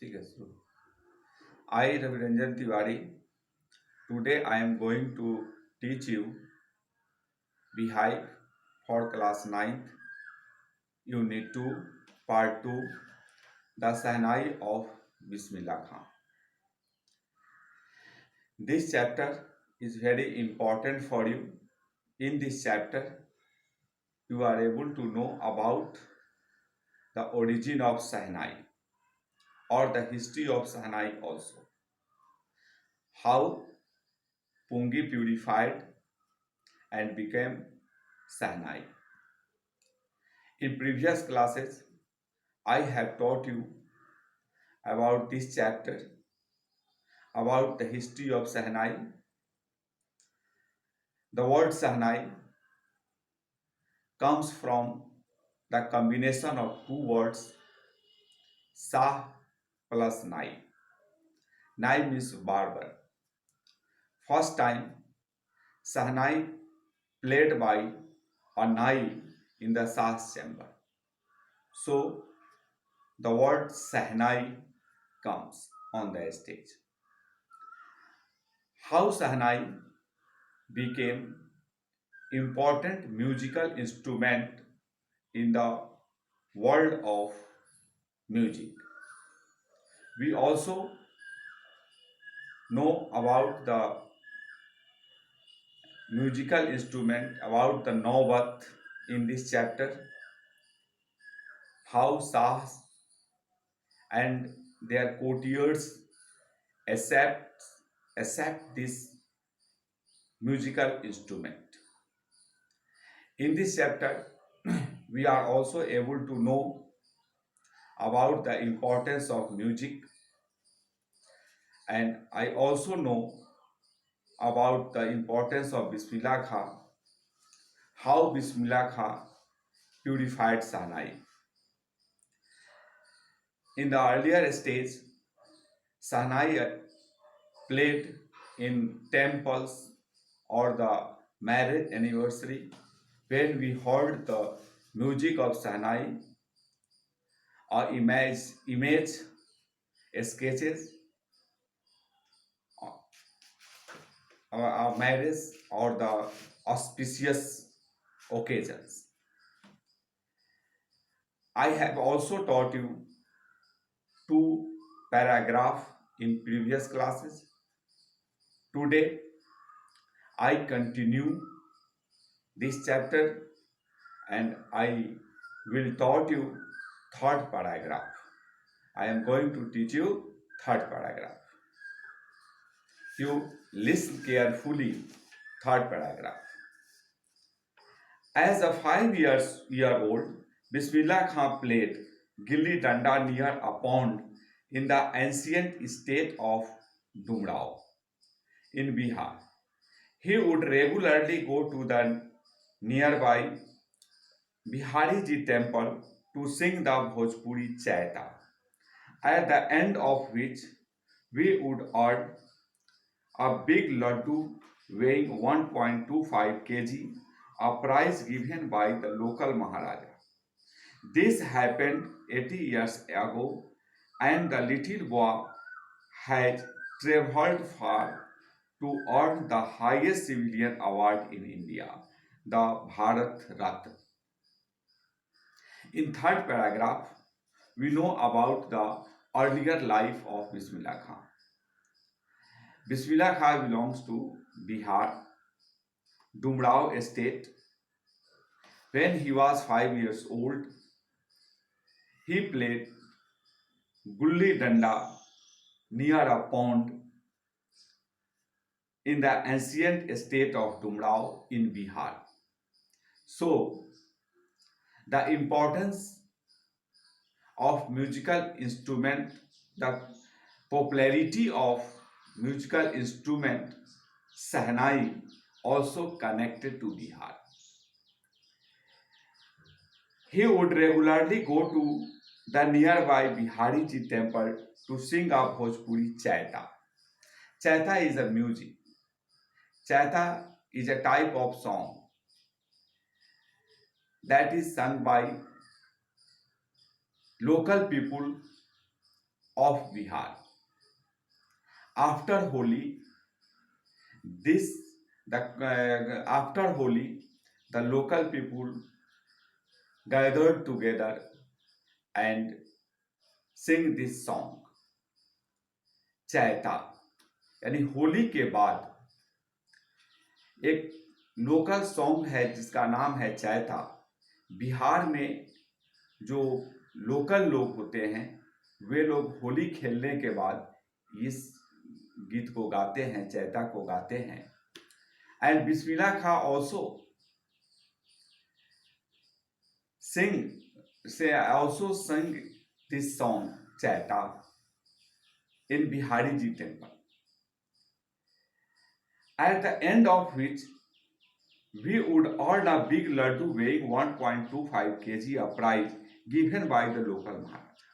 ठीक है शुरू। I Raviranjan Tiwari. Today I am going to teach you Beehive for class 9th, Unit 2, Part 2, The Sahnai of Bismillah Khan. This chapter is very important for you. In this chapter, you are able to know about the origin of Sahnai or the history of Sahnai also. How Pungi purified and became Sahnai. In previous classes, I have taught you about this chapter, about the history of Sahnai. The word Sahnai comes from the combination of two words, Sah plus Nai. Nai means barber. First time, Sahnai played by a Nai in the Shah's chamber. So, the word Sahnai comes on the stage. How Sahnai became important musical instrument in the world of music. We also know about the musical instrument, about the Nawat in this chapter, how Shahs and their courtiers accept, accept this musical instrument. In this chapter, we are also able to know about the importance of music, and I also know about the importance of Bismillah Khan, how Bismillah Khan purified Sahnai. In the earlier stage, Sahnai played in temples or the marriage anniversary. When we heard the music of Sahnai, or image sketches, our marriage or the auspicious occasions. I have also taught you two paragraphs in previous classes. Today, I continue this chapter and I will taught you third paragraph. I am going to teach you third paragraph. You listen carefully, third paragraph. As a 5-year-old, Bismillah Khan played Gilli Danda near a pond in the ancient state of Dumrao in Bihar. He would regularly go to the nearby Bihariji temple to sing the Bhojpuri Chaita, at the end of which we would earn a big laddu weighing 1.25 kg, a prize given by the local Maharaja. This happened 80 years ago, and the little boy has traveled far to earn the highest civilian award in India, the Bharat Ratna. In third paragraph, we know about the earlier life of Bismillah Khan. Bismillah Khan belongs to Bihar, Dumrao state. When he was 5 years old, he played Gulli Danda near a pond in the ancient state of Dumrao in Bihar. So, the importance of musical instrument, the popularity of musical instrument Sahnai also connected to Bihar. He would regularly go to the nearby Bihariji temple to sing a Bhojpuri Chaita. Chaita is a music. Chaita is a type of song that is sung by local people of Bihar. After Holi, this after Holi, the local people gathered together and sing this song. Chaita यानी होली के बाद एक local song है जिसका नाम है चैता। बिहार में जो लोकल लोग होते हैं वे लोग होली खेलने के बाद इस गीत को गाते हैं, चैता को गाते हैं। And Bismillah Khan also sang this song Chaita in Bihari Ji temple, at the end of which we would earn a big laddu weighing 1.25 kg, a prize given by the local Maharaja.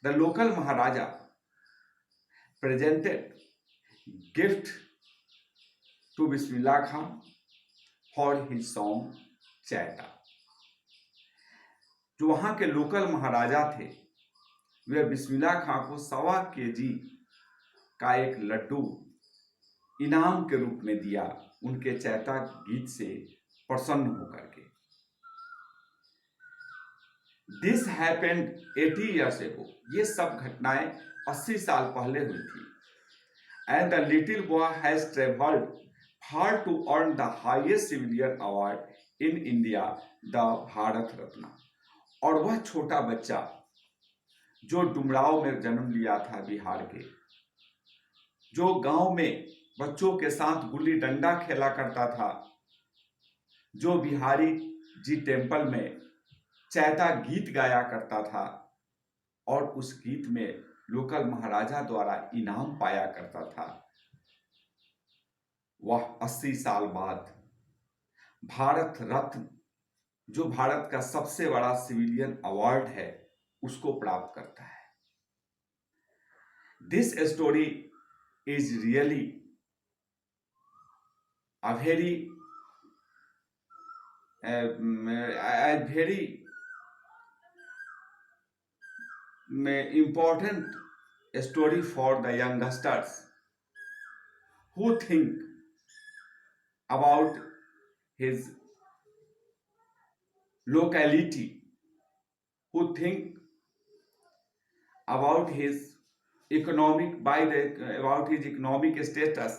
The local Maharaja presented gift to Bismillah Khan for his song Chaita. जो वहां के local महाराजा थे वे बिस्मिल्लाह खां को 1.25 kg का एक लड्डू इनाम के रूप में दिया उनके चैता गीत से प्रसन्न होकर के। दिस हैपेंड 80 years ago, ये सब घटनाएं 80 साल पहले हुई थी। And the little boy has travelled far to earn the highest civilian award in India, the Bharat Ratna. और वह छोटा बच्चा जो डुमराव में जन्म लिया था बिहार के, जो गांव में बच्चों के साथ गुल्ली डंडा खेला करता था, जो बिहारी जी टेम्पल में चैता गीत गाया करता था और उस गीत में लोकल महाराजा द्वारा इनाम पाया करता था, वह 80 साल बाद भारत रत्न, जो भारत का सबसे बड़ा सिविलियन अवार्ड है, उसको प्राप्त करता है। This story is really a very important story for the youngsters who think about his locality, who think about his about his economic status.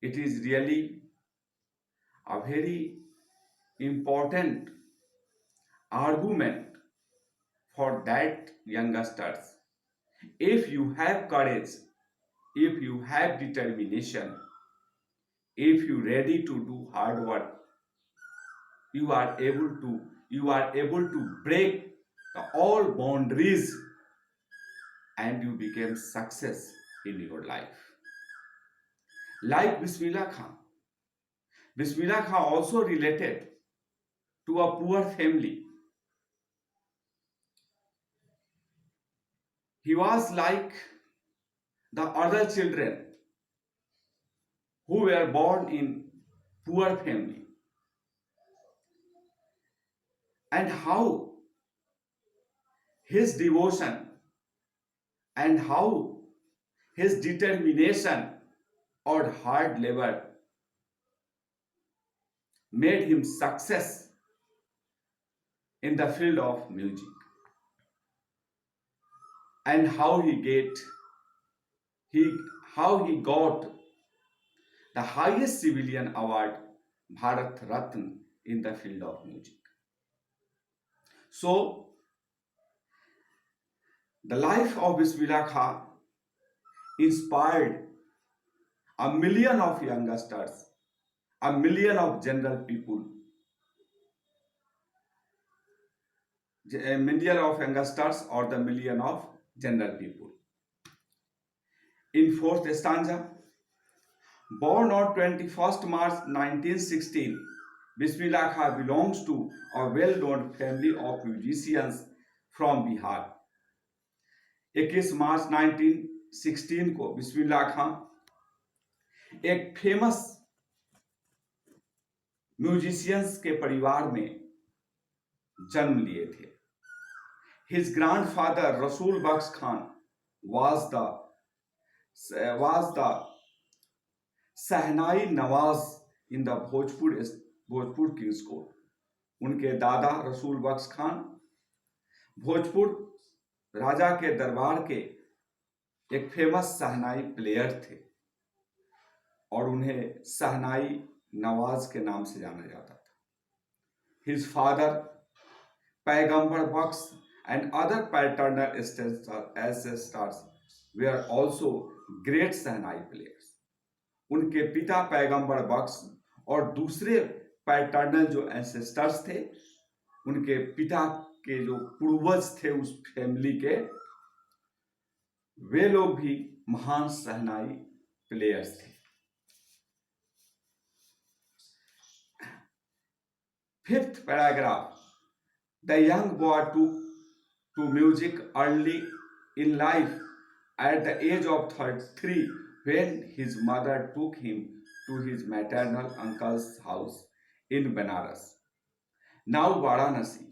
It is really a very important argument for that youngsters. If you have courage, if you have determination, if you ready to do hard work, you are able to break all boundaries and you become success in your life. Like Bismillah Khan. Bismillah Khan also related to a poor family. He was like the other children who were born in poor family. And how his devotion and how his determination or hard labor made him success in the field of music, and how he got the highest civilian award, Bharat Ratna, in the field of music. So the life of Bismillah Khan inspired a million of youngsters, a million of general people, a million of youngsters or the million of general people. In fourth stanza, born on 21st March 1916, Bismillah Khan belongs to a well-known family of musicians from Bihar. 21 मार्च 1916 को बिस्मिल्लाह खां एक famous musicians के परिवार में जन्म लिए थे। His grandfather Rasul Bakhsh Khan was the Sahnai Nawaz in the Bhojpur King's Court. उनके दादा रसूल बख्श खान भोजपुर राजा के दरबार के एक फेमस शहनाई प्लेयर थे और उन्हें शहनाई नवाज के नाम से जाना जाता था. His father पैगंबर बख्श and other paternal ancestors were also great shehnai players. उनके पिता पैगंबर बख्श और दूसरे पैटर्नल जो एंसेस्टर्स थे, उनके पिता के जो पूर्वज थे उस फैमिली के, वे लोग भी महान शहनाई प्लेयर्स थे. Fifth paragraph. The young boy to music early in life at the age of 33 when his mother took him to his maternal uncle's house in Benares, now Varanasi.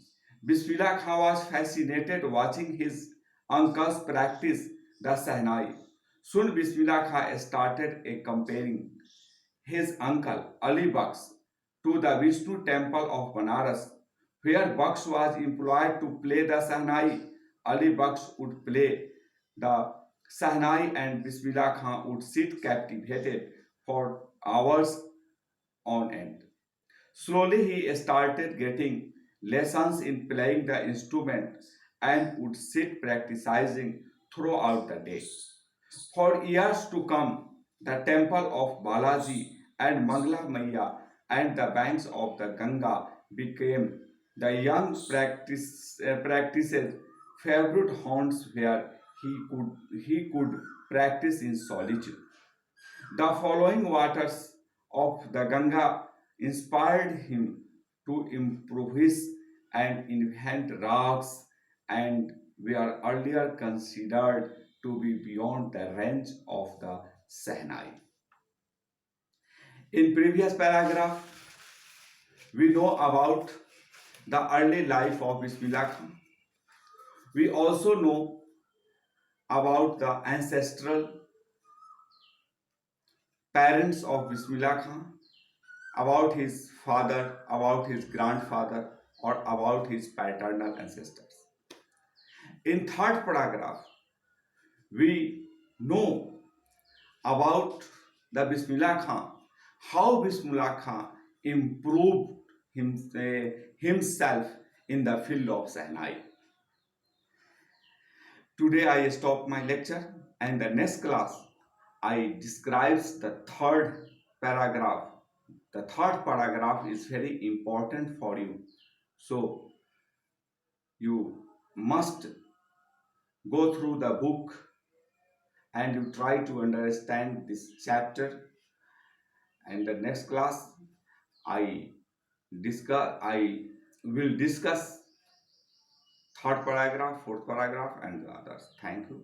Bismillah Khan was fascinated watching his uncles practice the Sahnai. Soon Bismillah Khan started accompanying his uncle Ali Bakhsh to the Vishnu temple of Benares, where Bakhsh was employed to play the Sahnai. Ali Bakhsh would play the Sahnai and Bismillah Khan would sit captivated for hours on end. Slowly he started getting lessons in playing the instrument and would sit practicing throughout the day. For years to come, the temple of Balaji and Mangla Maiya and the banks of the Ganga became the young practice's favorite haunts where he could practice in solitude. The following waters of the Ganga inspired him to improvise and invent rags and were earlier considered to be beyond the range of the Sahnai. In previous paragraph, we know about the early life of Bismillah Khan. We also know about the ancestral parents of Bismillah Khan, about his father, about his grandfather, or about his paternal ancestors. In third paragraph, we know about the Bismillah Khan, how Bismillah Khan improved himself in the field of Sahnai. Today I stop my lecture, and the next class I describes the third paragraph. The third paragraph is very important for you, so you must go through the book and you try to understand this chapter. And the next class I will discuss third paragraph, fourth paragraph, and the others. Thank you.